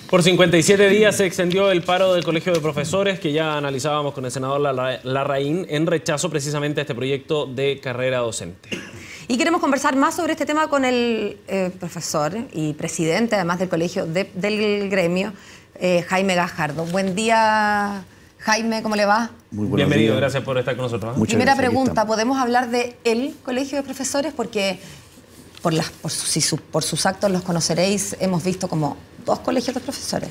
Por 57 días se extendió el paro del Colegio de Profesores, que ya analizábamos con el senador Larraín, en rechazo precisamente a este proyecto de carrera docente. Y queremos conversar más sobre este tema con el profesor y presidente, además del colegio del gremio, Jaime Gajardo. Buen día, Jaime, ¿cómo le va? Muy bienvenido, gracias por estar con nosotros. Primera pregunta, ¿podemos hablar de el Colegio de Profesores? Porque por sus actos los conoceréis, hemos visto como 2 colegios de profesores.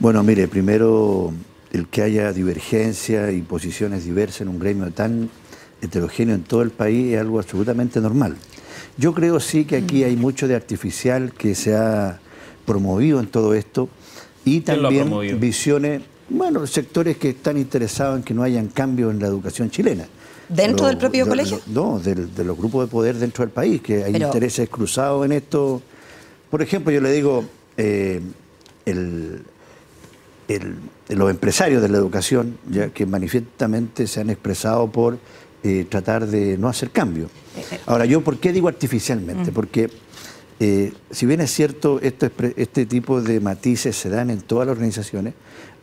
Bueno, mire, primero, el que haya divergencia y posiciones diversas en un gremio tan heterogéneo en todo el país es algo absolutamente normal. Yo creo sí que aquí hay mucho de artificial que se ha promovido en todo esto y también visiones, bueno, sectores que están interesados en que no hayan cambios en la educación chilena. ¿Dentro del propio colegio? No, de los grupos de poder dentro del país, que hay intereses cruzados en esto. Por ejemplo, yo le digo, los empresarios de la educación, ya que manifiestamente se han expresado por tratar de no hacer cambio. Ahora, ¿yo por qué digo artificialmente? Porque si bien es cierto, este tipo de matices se dan en todas las organizaciones,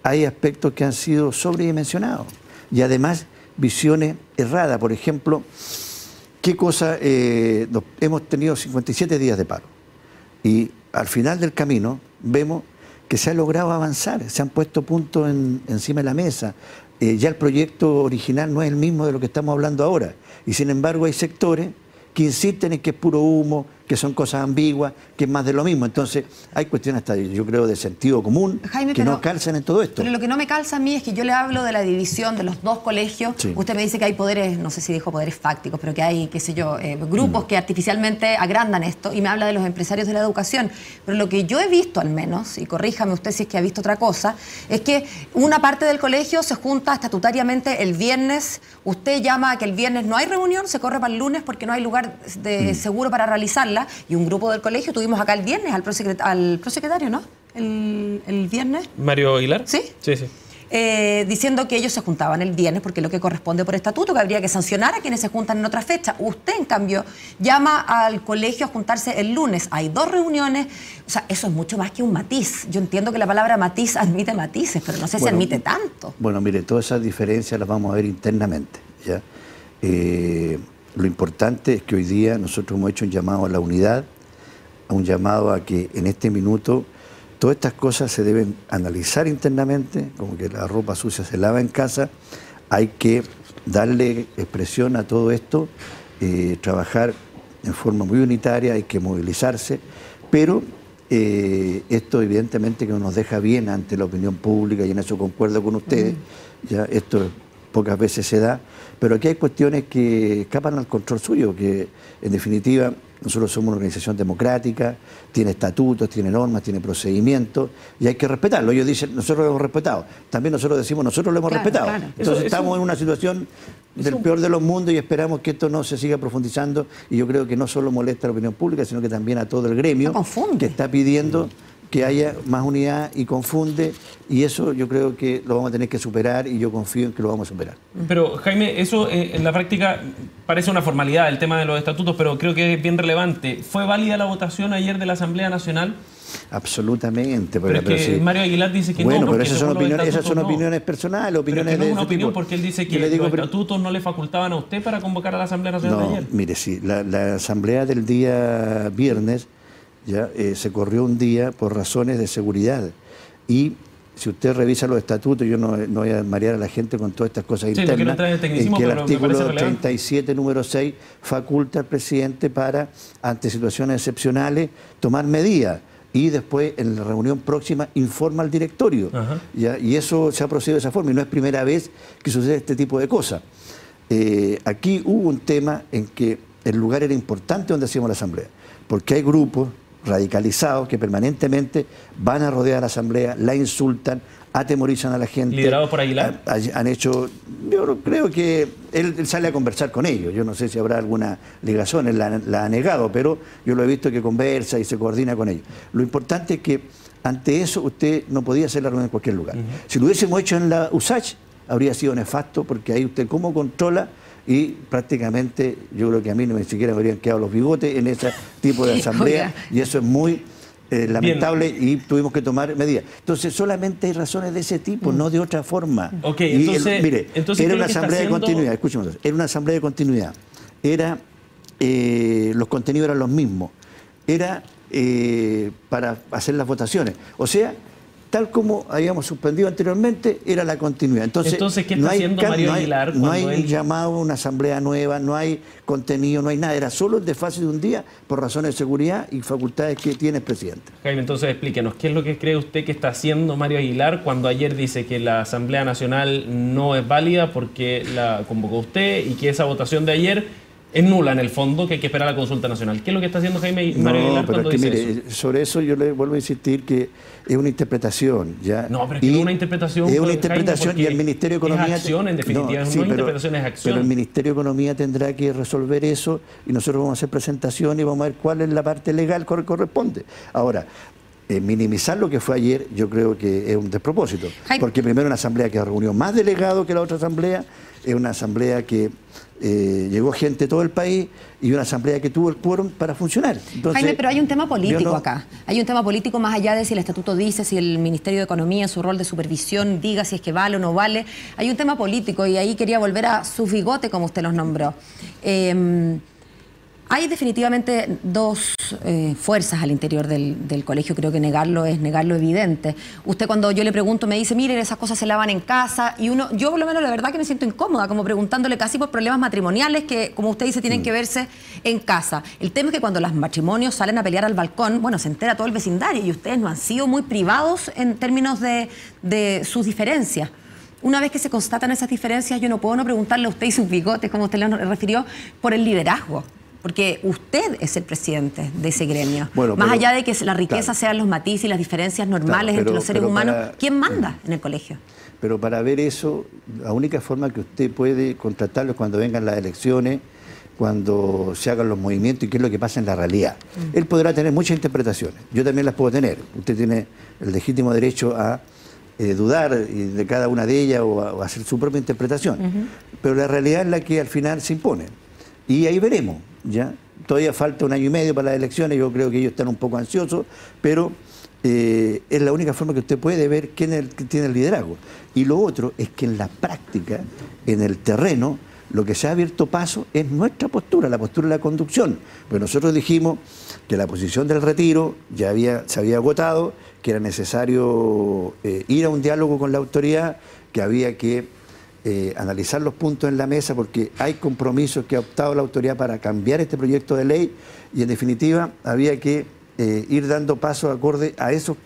hay aspectos que han sido sobredimensionados y además visiones erradas. Por ejemplo, ¿qué cosa? Hemos tenido 57 días de paro y al final del camino vemos que se ha logrado avanzar, se han puesto puntos encima de la mesa. Ya el proyecto original no es el mismo de lo que estamos hablando ahora y sin embargo hay sectores que insisten en que es puro humo, que son cosas ambiguas, que es más de lo mismo. Entonces, hay cuestiones hasta, yo creo, de sentido común, Jaime, que no calzan en todo esto. Pero lo que no me calza a mí es que yo le hablo de la división de los 2 colegios. Sí. Usted me dice que hay poderes, no sé si dijo poderes fácticos, pero que hay, qué sé yo, grupos que artificialmente agrandan esto, y me habla de los empresarios de la educación. Pero lo que yo he visto, al menos, y corríjame usted si es que ha visto otra cosa, es que una parte del colegio se junta estatutariamente el viernes. Usted llama a que el viernes no hay reunión, se corre para el lunes porque no hay lugar seguro para realizarla. Y un grupo del colegio, tuvimos acá el viernes al prosecretario, ¿no? El viernes. ¿Mario Aguilar? Sí. Sí, sí. Diciendo que ellos se juntaban el viernes porque es lo que corresponde por estatuto, que habría que sancionar a quienes se juntan en otra fecha. Usted, en cambio, llama al colegio a juntarse el lunes. Hay 2 reuniones. O sea, eso es mucho más que un matiz. Yo entiendo que la palabra matiz admite matices, pero no sé si admite tanto. Bueno, mire, todas esas diferencias las vamos a ver internamente, ¿ya? Lo importante es que hoy día nosotros hemos hecho un llamado a la unidad, a un llamado a que en este minuto todas estas cosas se deben analizar internamente, como que la ropa sucia se lava en casa, hay que darle expresión a todo esto, trabajar en forma muy unitaria, hay que movilizarse, pero esto evidentemente que no nos deja bien ante la opinión pública y en eso concuerdo con ustedes, ya esto pocas veces se da, pero aquí hay cuestiones que escapan al control suyo, que en definitiva nosotros somos una organización democrática, tiene estatutos, tiene normas, tiene procedimientos y hay que respetarlo. Ellos dicen, nosotros lo hemos respetado. También nosotros decimos, nosotros lo hemos respetado. Claro. Entonces estamos en una situación del peor de los mundos y esperamos que esto no se siga profundizando y yo creo que no solo molesta a la opinión pública, sino que también a todo el gremio que está pidiendo que haya más unidad y confunde, y eso yo creo que lo vamos a tener que superar y yo confío en que lo vamos a superar. Pero Jaime, eso en la práctica parece una formalidad, el tema de los estatutos, pero creo que es bien relevante. ¿Fue válida la votación ayer de la Asamblea Nacional? Absolutamente. Pero es que sí. Mario Aguilar dice que bueno, no, pero esas son opiniones personales, opiniones pero de no es una opinión tipo. Porque él dice que los estatutos no le facultaban a usted para convocar a la Asamblea Nacional de ayer. Mire, sí, la Asamblea del día viernes ya se corrió un día por razones de seguridad y si usted revisa los estatutos, yo no voy a marear a la gente con todas estas cosas internas, en que el artículo 37, número 6, faculta al presidente para, ante situaciones excepcionales, tomar medidas y después en la reunión próxima informa al directorio. ¿Ya? Y eso se ha procedido de esa forma y no es primera vez que sucede este tipo de cosas. Aquí hubo un tema en que el lugar era importante donde hacíamos la asamblea, porque hay grupos radicalizados que permanentemente van a rodear a la asamblea, la insultan, atemorizan a la gente. ¿Liderado por Aguilar? Han hecho, yo creo que él sale a conversar con ellos, yo no sé si habrá alguna ligación, él la ha negado, pero yo lo he visto que conversa y se coordina con ellos. Lo importante es que ante eso usted no podía hacer la reunión en cualquier lugar. Si lo hubiésemos hecho en la USACH, habría sido nefasto, porque ahí usted cómo controla. Y prácticamente yo creo que a mí ni siquiera me habrían quedado los bigotes en ese tipo de asamblea y eso es muy lamentable y tuvimos que tomar medidas. Entonces solamente hay razones de ese tipo, no de otra forma. Ok, entonces, mire, era una asamblea de continuidad, escúcheme, era una asamblea de continuidad, los contenidos eran los mismos, era para hacer las votaciones, o sea, tal como habíamos suspendido anteriormente, era la continuidad. Entonces ¿qué está haciendo Mario Aguilar? No hay llamado a una asamblea nueva, no hay contenido, no hay nada. Era solo el desfase de un día por razones de seguridad y facultades que tiene el presidente. Jaime, entonces explíquenos, ¿qué es lo que cree usted que está haciendo Mario Aguilar cuando ayer dice que la Asamblea Nacional no es válida porque la convocó usted y que esa votación de ayer es nula en el fondo, que hay que esperar a la consulta nacional? ¿Qué es lo que está haciendo Jaime Mario Aguilar cuando dice eso? Sobre eso yo le vuelvo a insistir que es una interpretación. ¿ya? No, pero es que no es una interpretación. Es una interpretación, Jaime, y el Ministerio de Economía... Es acción, en definitiva, no es interpretación, es acción. Pero el Ministerio de Economía tendrá que resolver eso y nosotros vamos a hacer presentación y vamos a ver cuál es la parte legal que corresponde. Ahora, minimizar lo que fue ayer yo creo que es un despropósito. Porque primero una asamblea que reunió más delegados que la otra asamblea, es una asamblea que llegó gente de todo el país y una asamblea que tuvo el quórum para funcionar. Entonces, Jaime, pero hay un tema político acá. Hay un tema político más allá de si el estatuto dice, si el Ministerio de Economía, su rol de supervisión, diga si es que vale o no vale. Hay un tema político y ahí quería volver a su bigote, como usted los nombró. Hay definitivamente dos fuerzas al interior del colegio, creo que negarlo es negar lo evidente. Usted cuando yo le pregunto me dice, miren, esas cosas se lavan en casa, y yo por lo menos la verdad que me siento incómoda, como preguntándole casi por problemas matrimoniales que, como usted dice, tienen que verse en casa. El tema es que cuando los matrimonios salen a pelear al balcón, bueno, se entera todo el vecindario y ustedes no han sido muy privados en términos de sus diferencias. Una vez que se constatan esas diferencias, yo no puedo no preguntarle a usted y sus bigotes, como usted le refirió, por el liderazgo. Porque usted es el presidente de ese gremio. Bueno, más allá de que la riqueza sean los matices y las diferencias normales entre los seres humanos, ¿quién manda en el colegio? Pero para ver eso, la única forma que usted puede contratarlo es cuando vengan las elecciones, cuando se hagan los movimientos y qué es lo que pasa en la realidad. Él podrá tener muchas interpretaciones, yo también las puedo tener. Usted tiene el legítimo derecho a dudar de cada una de ellas o a hacer su propia interpretación. Pero la realidad es la que al final se impone. Y ahí veremos, ¿ya? Todavía falta 1 año y medio para las elecciones, yo creo que ellos están un poco ansiosos, pero es la única forma que usted puede ver quién tiene el liderazgo. Y lo otro es que en la práctica, en el terreno, lo que se ha abierto paso es nuestra postura, la postura de la conducción. Pues nosotros dijimos que la posición del retiro ya se había agotado, que era necesario ir a un diálogo con la autoridad, que había que analizar los puntos en la mesa porque hay compromisos que ha optado la autoridad para cambiar este proyecto de ley y en definitiva había que ir dando pasos acorde a esos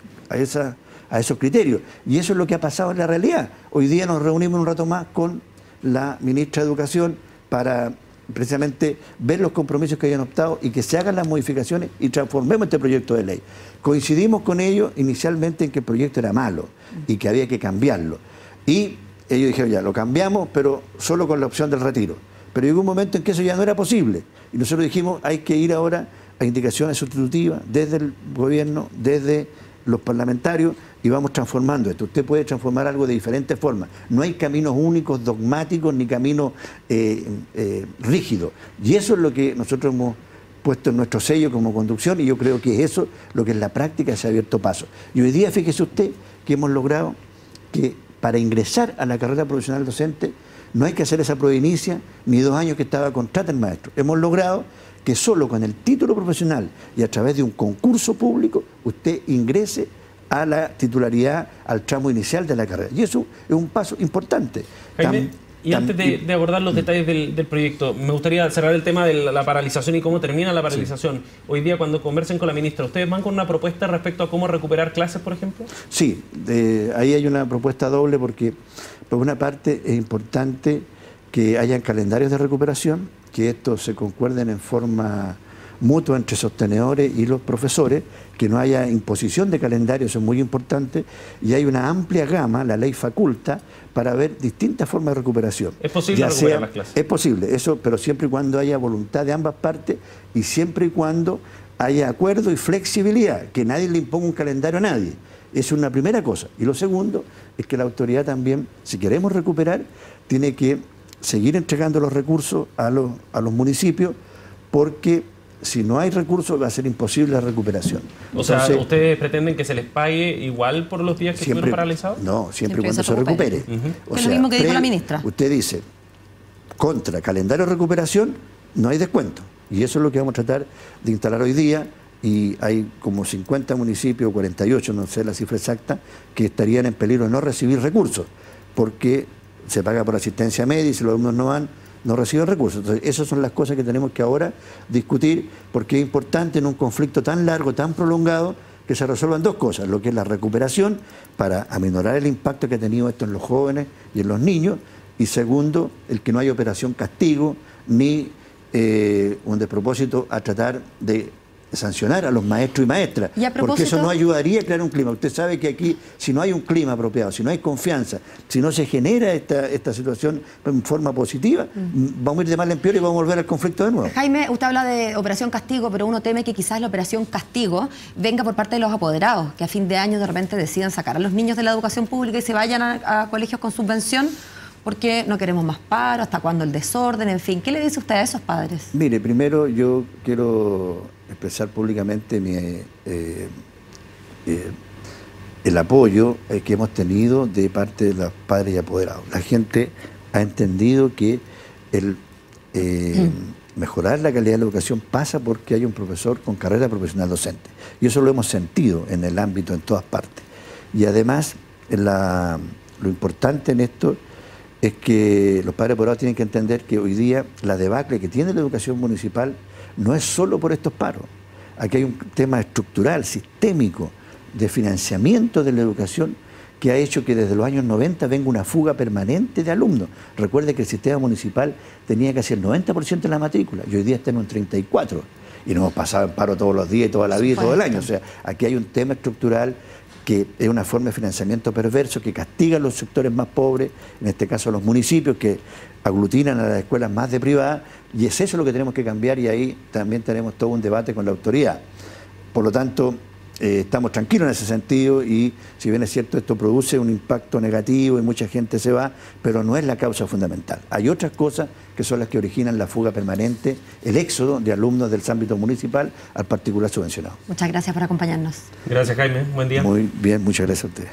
criterios. Y eso es lo que ha pasado en la realidad. Hoy día nos reunimos un rato más con la ministra de Educación para precisamente ver los compromisos que hayan optado y que se hagan las modificaciones y transformemos este proyecto de ley. Coincidimos con ellos inicialmente en que el proyecto era malo y que había que cambiarlo. Y ellos dijeron, ya, lo cambiamos, pero solo con la opción del retiro. Pero llegó un momento en que eso ya no era posible. Y nosotros dijimos, hay que ir ahora a indicaciones sustitutivas desde el gobierno, desde los parlamentarios, y vamos transformando esto. Usted puede transformar algo de diferentes formas. No hay caminos únicos, dogmáticos, ni caminos rígidos. Y eso es lo que nosotros hemos puesto en nuestro sello como conducción, y yo creo que es eso lo que en la práctica se ha abierto paso. Y hoy día, fíjese usted, que hemos logrado que para ingresar a la carrera profesional docente no hay que hacer esa provincia ni 2 años que estaba contrata el maestro. Hemos logrado que solo con el título profesional y a través de un concurso público usted ingrese a la titularidad, al tramo inicial de la carrera. Y eso es un paso importante. Jaime, antes de abordar los detalles del proyecto, me gustaría cerrar el tema de la paralización y cómo termina la paralización. Sí. Hoy día, cuando conversen con la ministra, ¿ustedes van con una propuesta respecto a cómo recuperar clases, por ejemplo? Sí, ahí hay una propuesta doble porque, por una parte, es importante que hayan calendarios de recuperación, que estos se concuerden en forma mutua entre sostenedores y los profesores, que no haya imposición de calendario, eso es muy importante, y hay una amplia gama, la ley faculta, para ver distintas formas de recuperación. ¿Es posible recuperar las clases? Es posible, eso, pero siempre y cuando haya voluntad de ambas partes y siempre y cuando haya acuerdo y flexibilidad, que nadie le imponga un calendario a nadie. Es una primera cosa. Y lo segundo es que la autoridad también, si queremos recuperar, tiene que seguir entregando los recursos a los municipios, porque si no hay recursos va a ser imposible la recuperación. O sea, ¿ustedes pretenden que se les pague igual por los días que estuvieron paralizados? No, siempre y cuando se recupere. O sea, es lo mismo que dijo la ministra. Usted dice, contra calendario de recuperación no hay descuento. Y eso es lo que vamos a tratar de instalar hoy día. Y hay como 50 municipios, 48, no sé la cifra exacta, que estarían en peligro de no recibir recursos, porque se paga por asistencia médica y si los alumnos no van, no reciben recursos. Entonces, esas son las cosas que tenemos que ahora discutir, porque es importante en un conflicto tan largo, tan prolongado, que se resuelvan dos cosas: lo que es la recuperación para aminorar el impacto que ha tenido esto en los jóvenes y en los niños, y segundo, el que no haya operación castigo ni un despropósito a tratar de sancionar a los maestros y maestras, porque eso no ayudaría a crear un clima. Usted sabe que aquí, si no hay un clima apropiado, si no hay confianza, si no se genera esta situación en forma positiva, vamos a ir de mal en peor y vamos a volver al conflicto de nuevo. Jaime, usted habla de operación castigo, pero uno teme que quizás la operación castigo venga por parte de los apoderados, que a fin de año de repente decidan sacar a los niños de la educación pública y se vayan a colegios con subvención, porque no queremos más paro, hasta cuándo el desorden, en fin. ¿Qué le dice usted a esos padres? Mire, primero yo quiero expresar públicamente el apoyo que hemos tenido de parte de los padres y apoderados. La gente ha entendido que el mejorar la calidad de la educación pasa porque hay un profesor con carrera profesional docente. Y eso lo hemos sentido en el ámbito, en todas partes. Y además, lo importante en esto es que los padres apoderados tienen que entender que hoy día la debacle que tiene la educación municipal no es solo por estos paros. Aquí hay un tema estructural, sistémico, de financiamiento de la educación que ha hecho que desde los años 90 venga una fuga permanente de alumnos. Recuerde que el sistema municipal tenía casi el 90% de la matrícula y hoy día está en un 34%. Y nos hemos pasado en paro todos los días y toda la vida y todo el año. O sea, aquí hay un tema estructural que es una forma de financiamiento perverso que castiga a los sectores más pobres, en este caso a los municipios que aglutinan a las escuelas más de privadas, y es eso lo que tenemos que cambiar, y ahí también tenemos todo un debate con la autoridad. Por lo tanto, estamos tranquilos en ese sentido, y si bien es cierto esto produce un impacto negativo y mucha gente se va, pero no es la causa fundamental. Hay otras cosas que son las que originan la fuga permanente, el éxodo de alumnos del ámbito municipal al particular subvencionado. Muchas gracias por acompañarnos. Gracias, Jaime. Buen día. Muy bien, muchas gracias a ustedes.